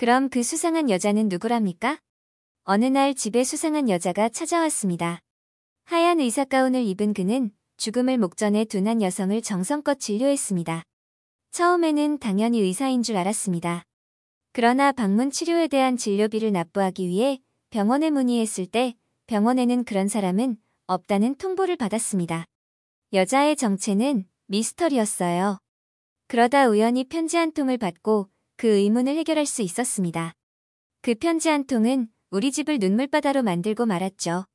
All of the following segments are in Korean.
그럼 그 수상한 여자는 누구랍니까? 어느 날 집에 수상한 여자가 찾아왔습니다. 하얀 의사 가운을 입은 그는 죽음을 목전에 둔 한 여성을 정성껏 진료했습니다. 처음에는 당연히 의사인 줄 알았습니다. 그러나 방문 치료에 대한 진료비를 납부하기 위해 병원에 문의했을 때 병원에는 그런 사람은 없다는 통보를 받았습니다. 여자의 정체는 미스터리였어요. 그러다 우연히 편지 한 통을 받고 그 의문을 해결할 수 있었습니다. 그 편지 한 통은 우리 집을 눈물바다로 만들고 말았죠.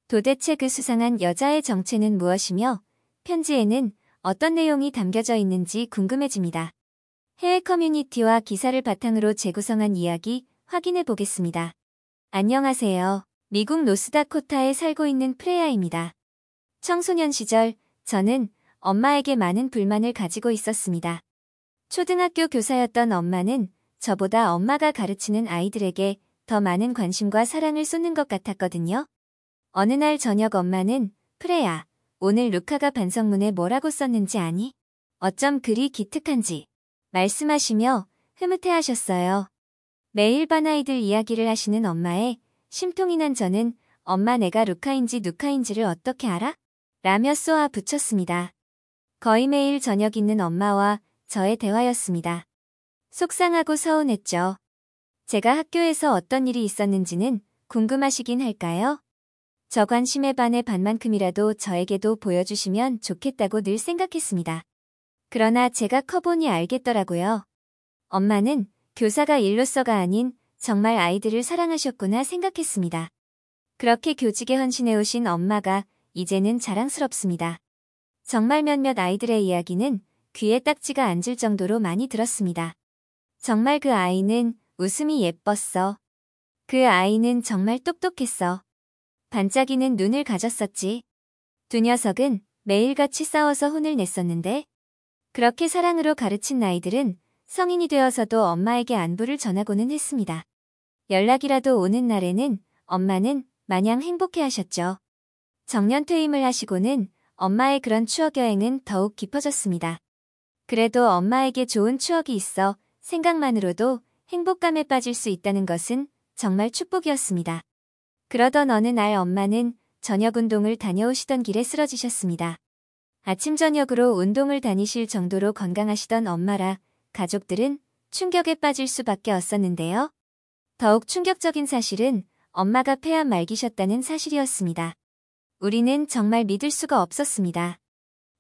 도대체 그 수상한 여자의 정체는 무엇이며 편지에는 어떤 내용이 담겨져 있는지 궁금해집니다. 해외 커뮤니티와 기사를 바탕으로 재구성한 이야기 확인해 보겠습니다. 안녕하세요. 미국 노스다코타에 살고 있는 프레야입니다. 청소년 시절 저는 엄마에게 많은 불만을 가지고 있었습니다. 초등학교 교사였던 엄마는 저보다 엄마가 가르치는 아이들에게 더 많은 관심과 사랑을 쏟는 것 같았거든요. 어느 날 저녁 엄마는 프레야, 오늘 루카가 반성문에 뭐라고 썼는지 아니? 어쩜 그리 기특한지 말씀하시며 흐뭇해하셨어요. 매일 반 아이들 이야기를 하시는 엄마에 심통이 난 저는 엄마 내가 루카인지 누카인지를 어떻게 알아? 라며 쏘아 붙였습니다. 거의 매일 저녁 있는 엄마와 저의 대화였습니다. 속상하고 서운했죠. 제가 학교에서 어떤 일이 있었는지는 궁금하시긴 할까요? 저 관심의 반의 반만큼이라도 저에게도 보여주시면 좋겠다고 늘 생각했습니다. 그러나 제가 커보니 알겠더라고요. 엄마는 교사가 일로서가 아닌 정말 아이들을 사랑하셨구나 생각했습니다. 그렇게 교직에 헌신해오신 엄마가 이제는 자랑스럽습니다. 정말 몇몇 아이들의 이야기는 귀에 딱지가 앉을 정도로 많이 들었습니다. 정말 그 아이는 웃음이 예뻤어. 그 아이는 정말 똑똑했어. 반짝이는 눈을 가졌었지. 두 녀석은 매일같이 싸워서 혼을 냈었는데 그렇게 사랑으로 가르친 아이들은 성인이 되어서도 엄마에게 안부를 전하고는 했습니다. 연락이라도 오는 날에는 엄마는 마냥 행복해하셨죠. 정년퇴임을 하시고는 엄마의 그런 추억 여행은 더욱 깊어졌습니다. 그래도 엄마에게 좋은 추억이 있어 생각만으로도 행복감에 빠질 수 있다는 것은 정말 축복이었습니다. 그러던 어느 날 엄마는 저녁 운동을 다녀오시던 길에 쓰러지셨습니다. 아침 저녁으로 운동을 다니실 정도로 건강하시던 엄마라 가족들은 충격에 빠질 수밖에 없었는데요. 더욱 충격적인 사실은 엄마가 폐암 말기셨다는 사실이었습니다. 우리는 정말 믿을 수가 없었습니다.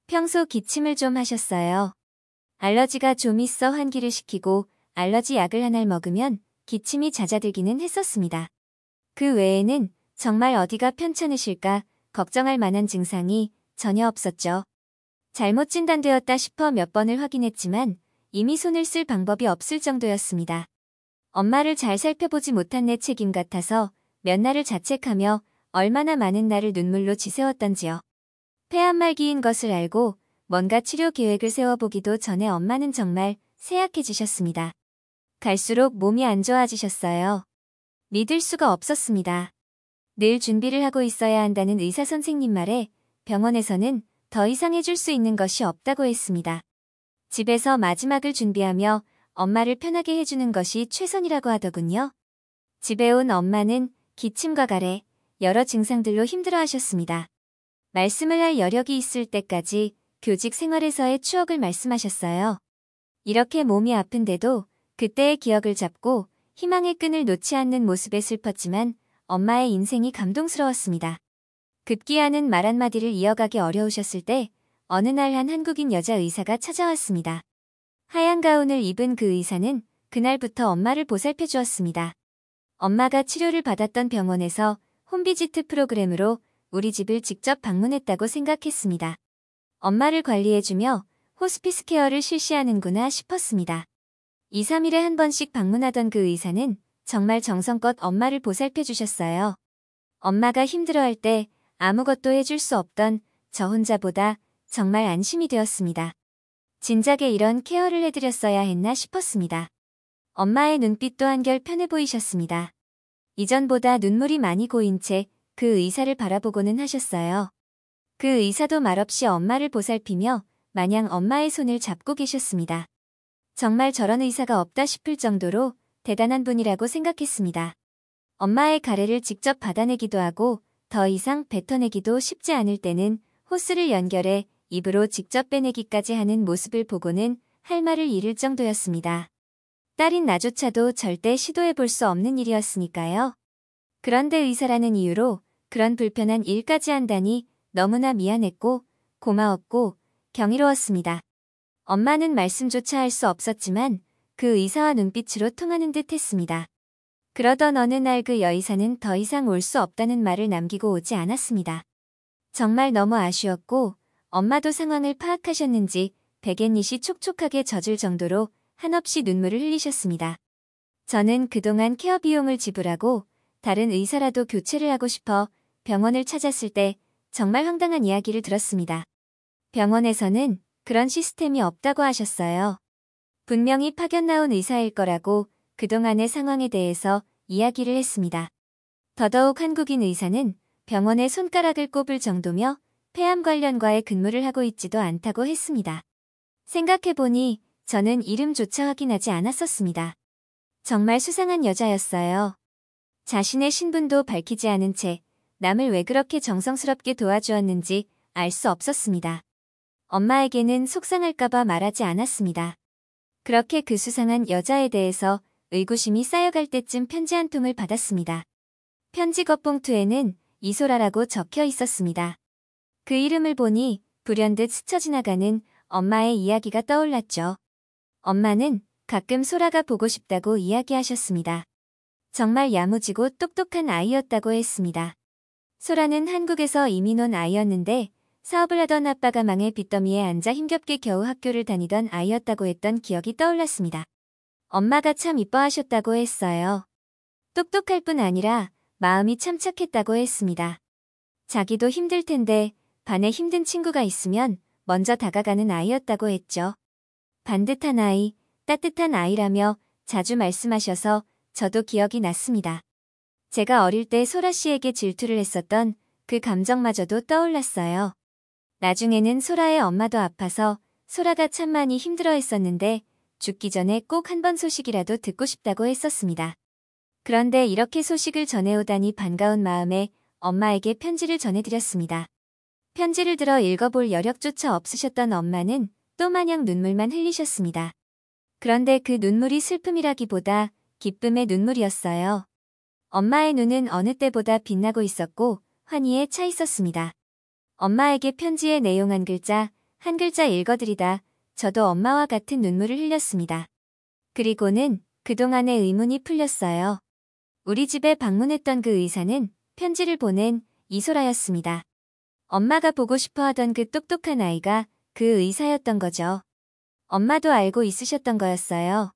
평소 기침을 좀 하셨어요. 알러지가 좀 있어 환기를 시키고 알러지 약을 하나 먹으면 기침이 잦아들기는 했었습니다. 그 외에는 정말 어디가 편찮으실까 걱정할 만한 증상이 전혀 없었죠. 잘못 진단되었다 싶어 몇 번을 확인했지만 이미 손을 쓸 방법이 없을 정도였습니다. 엄마를 잘 살펴보지 못한 내 책임 같아서 몇 날을 자책하며 얼마나 많은 날을 눈물로 지새웠던지요. 폐암 말기인 것을 알고 뭔가 치료 계획을 세워보기도 전에 엄마는 정말 쇠약해지셨습니다. 갈수록 몸이 안 좋아지셨어요. 믿을 수가 없었습니다. 늘 준비를 하고 있어야 한다는 의사 선생님 말에 병원에서는 더 이상 해줄 수 있는 것이 없다고 했습니다. 집에서 마지막을 준비하며 엄마를 편하게 해주는 것이 최선이라고 하더군요. 집에 온 엄마는 기침과 가래, 여러 증상들로 힘들어하셨습니다. 말씀을 할 여력이 있을 때까지 교직 생활에서의 추억을 말씀하셨어요. 이렇게 몸이 아픈데도 그때의 기억을 잡고 희망의 끈을 놓지 않는 모습에 슬펐지만 엄마의 인생이 감동스러웠습니다. 급기야는 말 한마디를 이어가기 어려우셨을 때 어느 날 한 한국인 여자 의사가 찾아왔습니다. 하얀 가운을 입은 그 의사는 그날부터 엄마를 보살펴 주었습니다. 엄마가 치료를 받았던 병원에서 홈비지트 프로그램으로 우리 집을 직접 방문했다고 생각했습니다. 엄마를 관리해주며 호스피스 케어를 실시하는구나 싶었습니다. 2, 3일에 한 번씩 방문하던 그 의사는 정말 정성껏 엄마를 보살펴 주셨어요. 엄마가 힘들어할 때 아무것도 해줄 수 없던 저 혼자보다 정말 안심이 되었습니다. 진작에 이런 케어를 해드렸어야 했나 싶었습니다. 엄마의 눈빛도 한결 편해 보이셨습니다. 이전보다 눈물이 많이 고인 채 그 의사를 바라보고는 하셨어요. 그 의사도 말없이 엄마를 보살피며 마냥 엄마의 손을 잡고 계셨습니다. 정말 저런 의사가 없다 싶을 정도로 대단한 분이라고 생각했습니다. 엄마의 가래를 직접 받아내기도 하고 더 이상 뱉어내기도 쉽지 않을 때는 호스를 연결해 입으로 직접 빼내기까지 하는 모습을 보고는 할 말을 잃을 정도였습니다. 딸인 나조차도 절대 시도해볼 수 없는 일이었으니까요. 그런데 의사라는 이유로 그런 불편한 일까지 한다니 너무나 미안했고 고마웠고 경이로웠습니다. 엄마는 말씀조차 할 수 없었지만 그 의사와 눈빛으로 통하는 듯 했습니다. 그러던 어느 날 그 여의사는 더 이상 올 수 없다는 말을 남기고 오지 않았습니다. 정말 너무 아쉬웠고 엄마도 상황을 파악하셨는지 베갯잇이 촉촉하게 젖을 정도로 한없이 눈물을 흘리셨습니다. 저는 그동안 케어 비용을 지불하고 다른 의사라도 교체를 하고 싶어 병원을 찾았을 때 정말 황당한 이야기를 들었습니다. 병원에서는 그런 시스템이 없다고 하셨어요. 분명히 파견 나온 의사일 거라고 그동안의 상황에 대해서 이야기를 했습니다. 더더욱 한국인 의사는 병원에 손가락을 꼽을 정도며 폐암 관련과의 근무를 하고 있지도 않다고 했습니다. 생각해보니 저는 이름조차 확인하지 않았었습니다. 정말 수상한 여자였어요. 자신의 신분도 밝히지 않은 채 남을 왜 그렇게 정성스럽게 도와주었는지 알 수 없었습니다. 엄마에게는 속상할까봐 말하지 않았습니다. 그렇게 그 수상한 여자에 대해서 의구심이 쌓여갈 때쯤 편지 한 통을 받았습니다. 편지 겉봉투에는 이소라라고 적혀 있었습니다. 그 이름을 보니 불현듯 스쳐 지나가는 엄마의 이야기가 떠올랐죠. 엄마는 가끔 소라가 보고 싶다고 이야기하셨습니다. 정말 야무지고 똑똑한 아이였다고 했습니다. 소라는 한국에서 이민 온 아이였는데 사업을 하던 아빠가 망해 빚더미에 앉아 힘겹게 겨우 학교를 다니던 아이였다고 했던 기억이 떠올랐습니다. 엄마가 참 이뻐하셨다고 했어요. 똑똑할 뿐 아니라 마음이 참 착했다고 했습니다. 자기도 힘들 텐데 반에 힘든 친구가 있으면 먼저 다가가는 아이였다고 했죠. 반듯한 아이, 따뜻한 아이라며 자주 말씀하셔서 저도 기억이 났습니다. 제가 어릴 때 소라 씨에게 질투를 했었던 그 감정마저도 떠올랐어요. 나중에는 소라의 엄마도 아파서 소라가 참 많이 힘들어했었는데 죽기 전에 꼭 한 번 소식이라도 듣고 싶다고 했었습니다. 그런데 이렇게 소식을 전해오다니 반가운 마음에 엄마에게 편지를 전해드렸습니다. 편지를 들어 읽어볼 여력조차 없으셨던 엄마는 또 마냥 눈물만 흘리셨습니다. 그런데 그 눈물이 슬픔이라기보다 기쁨의 눈물이었어요. 엄마의 눈은 어느 때보다 빛나고 있었고 환희에 차 있었습니다. 엄마에게 편지의 내용 한 글자 읽어드리다 저도 엄마와 같은 눈물을 흘렸습니다. 그리고는 그동안의 의문이 풀렸어요. 우리 집에 방문했던 그 의사는 편지를 보낸 이소라였습니다. 엄마가 보고 싶어 하던 그 똑똑한 아이가 그 의사였던 거죠. 엄마도 알고 있으셨던 거였어요.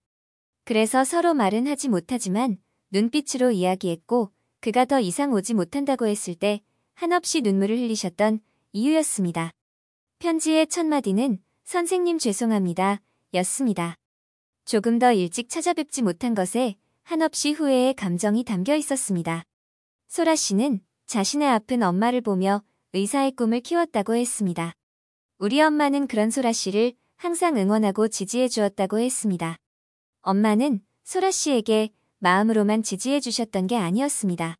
그래서 서로 말은 하지 못하지만 눈빛으로 이야기했고 그가 더 이상 오지 못한다고 했을 때 한없이 눈물을 흘리셨던 이유였습니다. 편지의 첫 마디는 선생님 죄송합니다 였습니다. 조금 더 일찍 찾아뵙지 못한 것에 한없이 후회의 감정이 담겨 있었습니다. 소라 씨는 자신의 아픈 엄마를 보며 의사의 꿈을 키웠다고 했습니다. 우리 엄마는 그런 소라 씨를 항상 응원하고 지지해 주었다고 했습니다. 엄마는 소라 씨에게 마음으로만 지지해 주셨던 게 아니었습니다.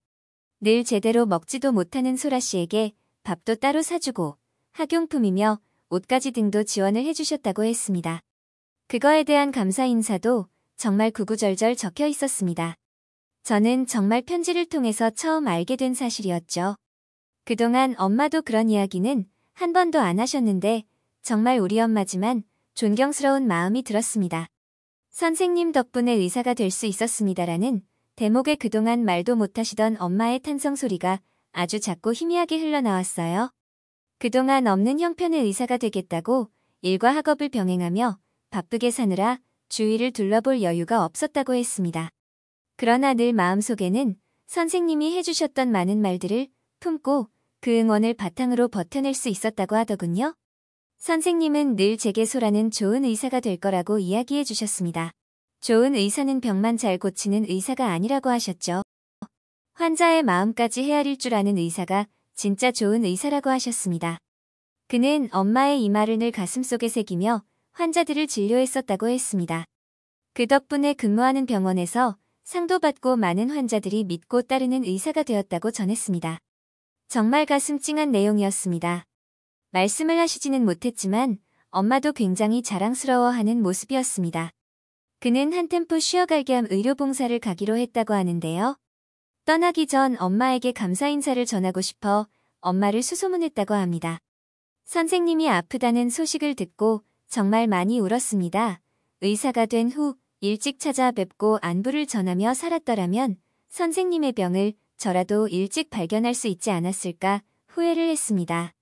늘 제대로 먹지도 못하는 소라 씨에게 밥도 따로 사주고 학용품이며 옷가지 등도 지원을 해주셨다고 했습니다. 그거에 대한 감사 인사도 정말 구구절절 적혀 있었습니다. 저는 정말 편지를 통해서 처음 알게 된 사실이었죠. 그동안 엄마도 그런 이야기는 한 번도 안 하셨는데 정말 우리 엄마지만 존경스러운 마음이 들었습니다. 선생님 덕분에 의사가 될 수 있었습니다라는 대목에 그동안 말도 못하시던 엄마의 탄성 소리가 아주 작고 희미하게 흘러나왔어요. 그동안 없는 형편의 의사가 되겠다고 일과 학업을 병행하며 바쁘게 사느라 주위를 둘러볼 여유가 없었다고 했습니다. 그러나 늘 마음속에는 선생님이 해주셨던 많은 말들을 품고 그 응원을 바탕으로 버텨낼 수 있었다고 하더군요. 선생님은 늘 제게 소라는 좋은 의사가 될 거라고 이야기해 주셨습니다. 좋은 의사는 병만 잘 고치는 의사가 아니라고 하셨죠. 환자의 마음까지 헤아릴 줄 아는 의사가 진짜 좋은 의사라고 하셨습니다. 그는 엄마의 이 말을 늘 가슴속에 새기며 환자들을 진료했었다고 했습니다. 그 덕분에 근무하는 병원에서 상도 받고 많은 환자들이 믿고 따르는 의사가 되었다고 전했습니다. 정말 가슴 찡한 내용이었습니다. 말씀을 하시지는 못했지만 엄마도 굉장히 자랑스러워하는 모습이었습니다. 그는 한 템포 쉬어갈 겸 의료봉사를 가기로 했다고 하는데요. 떠나기 전 엄마에게 감사 인사를 전하고 싶어 엄마를 수소문했다고 합니다. 선생님이 아프다는 소식을 듣고 정말 많이 울었습니다. 의사가 된 후 일찍 찾아뵙고 안부를 전하며 살았더라면 선생님의 병을 저라도 일찍 발견할 수 있지 않았을까 후회를 했습니다.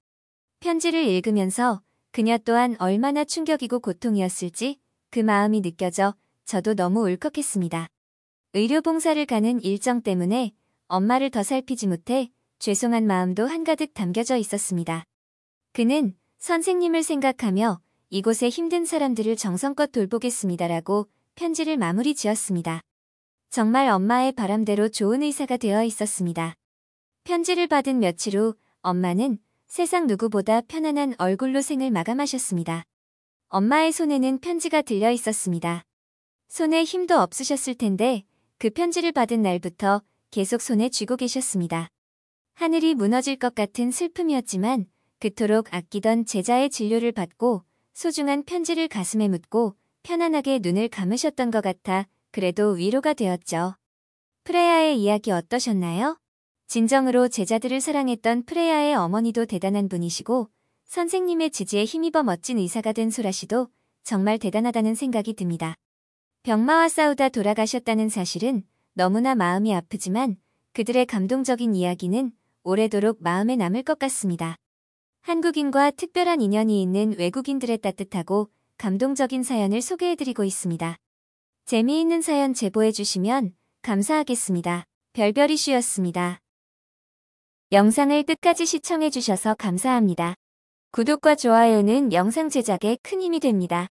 편지를 읽으면서 그녀 또한 얼마나 충격이고 고통이었을지 그 마음이 느껴져 저도 너무 울컥했습니다. 의료봉사를 가는 일정 때문에 엄마를 더 살피지 못해 죄송한 마음도 한가득 담겨져 있었습니다. 그는 선생님을 생각하며 이곳에 힘든 사람들을 정성껏 돌보겠습니다라고 편지를 마무리 지었습니다. 정말 엄마의 바람대로 좋은 의사가 되어 있었습니다. 편지를 받은 며칠 후 엄마는 세상 누구보다 편안한 얼굴로 생을 마감하셨습니다. 엄마의 손에는 편지가 들려 있었습니다. 손에 힘도 없으셨을 텐데 그 편지를 받은 날부터 계속 손에 쥐고 계셨습니다. 하늘이 무너질 것 같은 슬픔이었지만 그토록 아끼던 제자의 진료를 받고 소중한 편지를 가슴에 묻고 편안하게 눈을 감으셨던 것 같아 그래도 위로가 되었죠. 프레야의 이야기 어떠셨나요? 진정으로 제자들을 사랑했던 프레야의 어머니도 대단한 분이시고 선생님의 지지에 힘입어 멋진 의사가 된 소라 씨도 정말 대단하다는 생각이 듭니다. 병마와 싸우다 돌아가셨다는 사실은 너무나 마음이 아프지만 그들의 감동적인 이야기는 오래도록 마음에 남을 것 같습니다. 한국인과 특별한 인연이 있는 외국인들의 따뜻하고 감동적인 사연을 소개해드리고 있습니다. 재미있는 사연 제보해주시면 감사하겠습니다. 별별이슈였습니다. 영상을 끝까지 시청해주셔서 감사합니다. 구독과 좋아요는 영상 제작에 큰 힘이 됩니다.